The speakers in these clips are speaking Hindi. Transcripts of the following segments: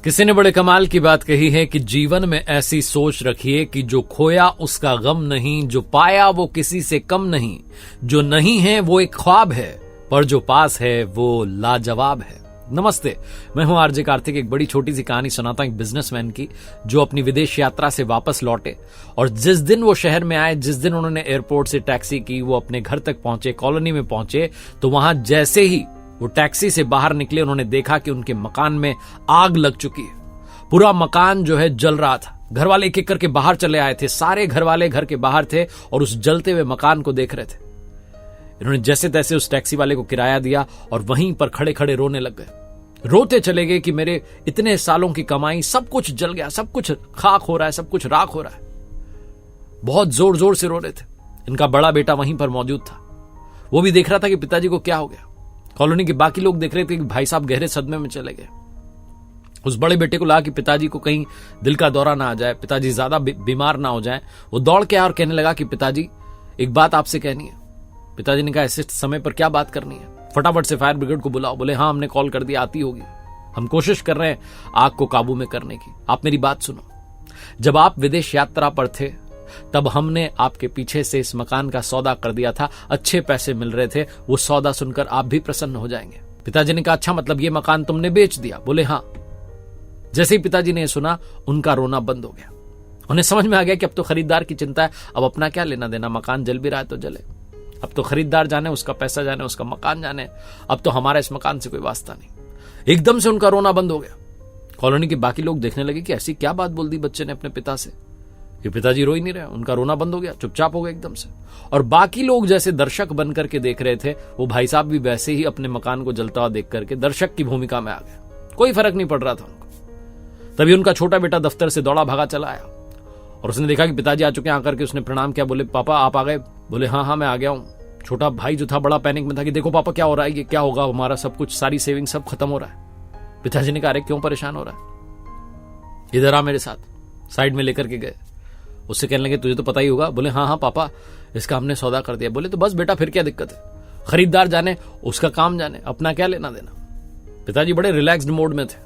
किसी ने बड़े कमाल की बात कही है कि जीवन में ऐसी सोच रखिए कि जो खोया उसका गम नहीं, जो पाया वो किसी से कम नहीं, जो नहीं है वो एक ख्वाब है, पर जो पास है वो लाजवाब है। नमस्ते, मैं हूं आरजे कार्तिक। एक बड़ी छोटी सी कहानी सुनाता हूं एक बिजनेसमैन की जो अपनी विदेश यात्रा से वापस लौटे और जिस दिन वो शहर में आए, जिस दिन उन्होंने एयरपोर्ट से टैक्सी की, वो अपने घर तक पहुंचे, कॉलोनी में पहुंचे, तो वहां जैसे ही वो टैक्सी से बाहर निकले उन्होंने देखा कि उनके मकान में आग लग चुकी है। पूरा मकान जो है जल रहा था। घर वाले एक एक करके बाहर चले आए थे। सारे घर वाले घर के बाहर थे और उस जलते हुए मकान को देख रहे थे। इन्होंने जैसे तैसे उस टैक्सी वाले को किराया दिया और वहीं पर खड़े खड़े रोने लग गए। रोते चले गए कि मेरे इतने सालों की कमाई सब कुछ जल गया, सब कुछ खाक हो रहा है, सब कुछ राख हो रहा है। बहुत जोर जोर से रो रहे थे। इनका बड़ा बेटा वहीं पर मौजूद था। वो भी देख रहा था कि पिताजी को क्या हो गया। कॉलोनी के बाकी लोग देख रहे थे कि भाई साहब गहरे सदमे में चले गए। उस बड़े बेटे को लगा कि पिताजी को कहीं दिल का दौरा ना आ जाए, पिताजी ज्यादा बीमार ना हो जाए। वो दौड़ के आया और कहने लगा कि पिताजी एक बात आपसे कहनी है। पिताजी ने कहा ऐसे समय पर क्या बात करनी है? फटाफट से फायर ब्रिगेड को बुलाओ। बोले हाँ, हमने कॉल कर दिया, आती होगी। हम कोशिश कर रहे हैं आग को काबू में करने की। आप मेरी बात सुनो। जब आप विदेश यात्रा पर थे तब हमने आपके पीछे से इस मकान का सौदा कर दिया था। अच्छे पैसे मिल रहे थे। वो सौदा सुनकर आप भी प्रसन्न हो जाएंगे। पिताजी ने कहा अच्छा, मतलब ये मकान तुमने बेच दिया? बोले हाँ। जैसे ही पिताजी ने सुना उनका रोना बंद हो गया। उन्हें समझ में आ गया कि अब तो खरीदार की चिंता है, अब अपना क्या लेना देना, मकान जल भी रहा है तो जले। अब तो खरीदार जाने, उसका पैसा जाने, उसका मकान जाने, अब तो हमारा इस मकान से कोई वास्ता नहीं। एकदम से उनका रोना बंद हो गया। कॉलोनी के बाकी लोग देखने लगे कि ऐसी क्या बात बोल दी बच्चे ने अपने पिता से कि पिताजी रो ही नहीं रहे। उनका रोना बंद हो गया, चुपचाप हो गए एकदम से। और बाकी लोग जैसे दर्शक बनकर के देख रहे थे, वो भाई साहब भी वैसे ही अपने मकान को जलता हुआ देख करके दर्शक की भूमिका में आ गए। कोई फर्क नहीं पड़ रहा था उनको। तभी उनका छोटा बेटा दफ्तर से दौड़ा भागा चला आया और उसने देखा कि पिताजी आ चुके हैं। आकर के उसने प्रणाम किया। बोले पापा आप आ गए? बोले हाँ हाँ मैं आ गया हूं। छोटा भाई जो था बड़ा पैनिक में था कि देखो पापा क्या हो रहा है, ये क्या होगा, हमारा सब कुछ, सारी सेविंग सब खत्म हो रहा है। पिताजी ने कहा अरे क्यों परेशान हो रहा है, इधर आ मेरे साथ। साइड में लेकर के गए। उससे कहने लगे तुझे तो पता ही होगा। बोले हाँ हाँ पापा, इसका हमने सौदा कर दिया। बोले तो बस बेटा फिर क्या दिक्कत है, खरीदार जाने, उसका काम जाने, अपना क्या लेना देना। पिताजी बड़े रिलैक्स्ड मोड में थे।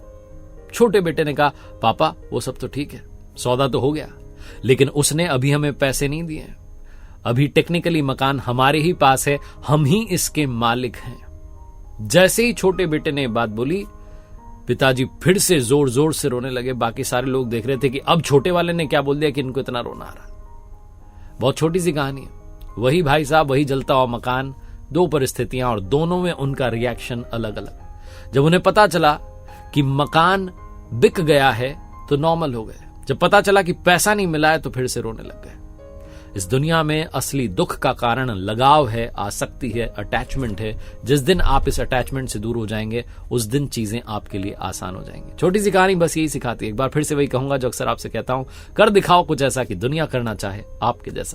छोटे बेटे ने कहा पापा वो सब तो ठीक है, सौदा तो हो गया, लेकिन उसने अभी हमें पैसे नहीं दिए। अभी टेक्निकली मकान हमारे ही पास है, हम ही इसके मालिक हैं। जैसे ही छोटे बेटे ने बात बोली पिताजी फिर से जोर जोर से रोने लगे। बाकी सारे लोग देख रहे थे कि अब छोटे वाले ने क्या बोल दिया कि इनको इतना रोना आ रहा। बहुत छोटी सी कहानी है। वही भाई साहब, वही जलता हुआ मकान, दो परिस्थितियां और दोनों में उनका रिएक्शन अलग अलग। जब उन्हें पता चला कि मकान बिक गया है तो नॉर्मल हो गए। जब पता चला कि पैसा नहीं मिला है तो फिर से रोने लग गए। इस दुनिया में असली दुख का कारण लगाव है, आसक्ति है, अटैचमेंट है। जिस दिन आप इस अटैचमेंट से दूर हो जाएंगे उस दिन चीजें आपके लिए आसान हो जाएंगी। छोटी सी कहानी बस यही सिखाती है। एक बार फिर से वही कहूंगा जो अक्सर आपसे कहता हूं, कर दिखाओ कुछ ऐसा कि दुनिया करना चाहे आपके जैसा।